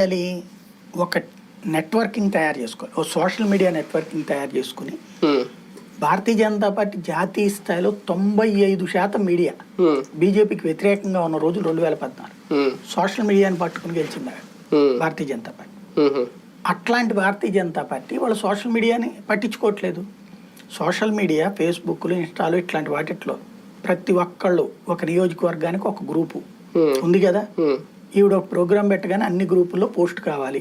చేయాలి? ఒక నెట్వర్కింగ్ తయారు చేసుకోవాలి, ఓ సోషల్ మీడియా నెట్వర్కింగ్ తయారు చేసుకుని భారతీయ జనతా పార్టీ జాతీయ స్థాయిలో 95% మీడియా బీజేపీకి వ్యతిరేకంగా ఉన్న రోజు 2014 సోషల్ మీడియాని పట్టుకుని గెలిచింది భారతీయ జనతా పార్టీ. అట్లాంటి భారతీయ జనతా పార్టీ వాళ్ళు సోషల్ మీడియాని పట్టించుకోవట్లేదు. సోషల్ మీడియా ఫేస్బుక్లు, ఇన్స్టాలు ఇట్లాంటి వాటిట్లో ప్రతి ఒక్కళ్ళు ఒక నియోజకవర్గానికి ఒక గ్రూపు ఉంది కదా. ఈవిడ ఒక ప్రోగ్రామ్ పెట్టగానే అన్ని గ్రూపుల్లో పోస్ట్ కావాలి,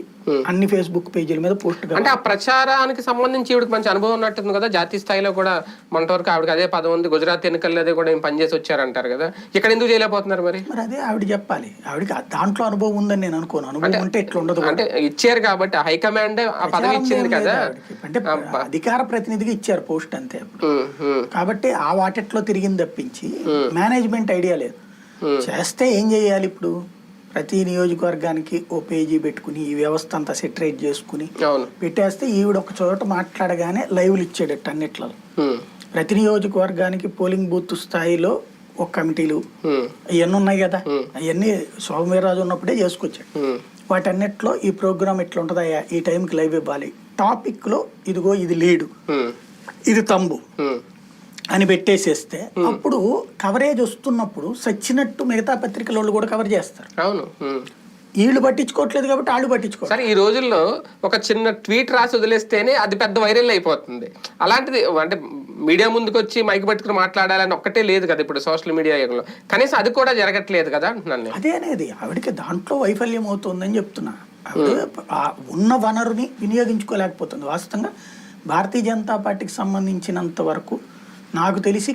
అన్ని ఫేస్బుక్ పేజీల మీద పోస్ట్ కావాలి. అంటే ఆ ప్రచారానికి సంబంధించి ఈవిడకి మంచి అనుభవం ఉన్నట్టుంది కదా. జాతీయ స్థాయిలో కూడా మనటి వరకు ఆవిడకి అదే పదం ఉంది. గుజరాత్ ఎన్నికల్లో అదే కూడా పనిచేసి వచ్చారంటారు కదా. ఇక్కడ ఎందుకు చేయలేకపోతున్నారు మరి? అదే ఆవిడ చెప్పాలి. ఆవిడకి దాంట్లో అనుభవం ఉందని నేను అనుకోను. అనుభవం అంటే ఇట్లా ఉండదు. అంటే ఇచ్చారు కాబట్టి హైకమాండ్ ఆ పదవి ఇచ్చింది కదా. అంటే అధికార ప్రతినిధిగా ఇచ్చారు పోస్ట్ అంతే. కాబట్టి ఆ వాటిట్లో తిరిగింది తప్పించి మేనేజ్మెంట్ ఐడియా లేదు. చేస్తే ఏం చేయాలి? ఇప్పుడు ప్రతి నియోజకవర్గానికి ఓ పేజీ పెట్టుకుని ఈ వ్యవస్థ అంతా సెటరేట్ చేసుకుని పెట్టేస్తే ఈవిడ ఒక చోట మాట్లాడగానే లైవ్లు ఇచ్చేటట్టు అన్నిట్లలో. ప్రతి నియోజకవర్గానికి పోలింగ్ బూత్ స్థాయిలో ఒక కమిటీలు ఇవన్నీ ఉన్నాయి కదా, అవన్నీ సోమవీర్రాజు ఉన్నప్పుడే చేసుకొచ్చాడు. వాటన్నిటిలో ఈ ప్రోగ్రామ్ ఎట్లా ఉంటుందయ్యా, ఈ టైంకి లైవ్ ఇవ్వాలి, టాపిక్ లో ఇదిగో ఇది లీడు, ఇది తంబు అని పెట్టేసేస్తే అప్పుడు కవరేజ్ వస్తున్నప్పుడు సచ్చినట్టు మిగతా పత్రికల వాళ్ళు కూడా కవర్ చేస్తారు. అవును, వీళ్ళు పట్టించుకోవట్లేదు కాబట్టి వాళ్ళు పట్టించుకోవాలి. సరే, ఈ రోజుల్లో ఒక చిన్న ట్వీట్ రాసి వదిలేస్తేనే అది పెద్ద వైరల్ అయిపోతుంది. అలాంటిది అంటే మీడియా ముందుకు వచ్చి మైక్ పట్టుకుని మాట్లాడాలని ఒక్కటే లేదు కదా ఇప్పుడు సోషల్ మీడియా యుగంలో. కనీసం అది కూడా జరగట్లేదు కదా అంటున్నాను. అదే అనేది ఆవిడకి దాంట్లో వైఫల్యం అవుతుందని చెప్తున్నా. ఆవిడ ఉన్న వనరుని వినియోగించుకోలేకపోతుంది. వాస్తవంగా భారతీయ జనతా పార్టీకి సంబంధించినంత వరకు నాకు తెలిసి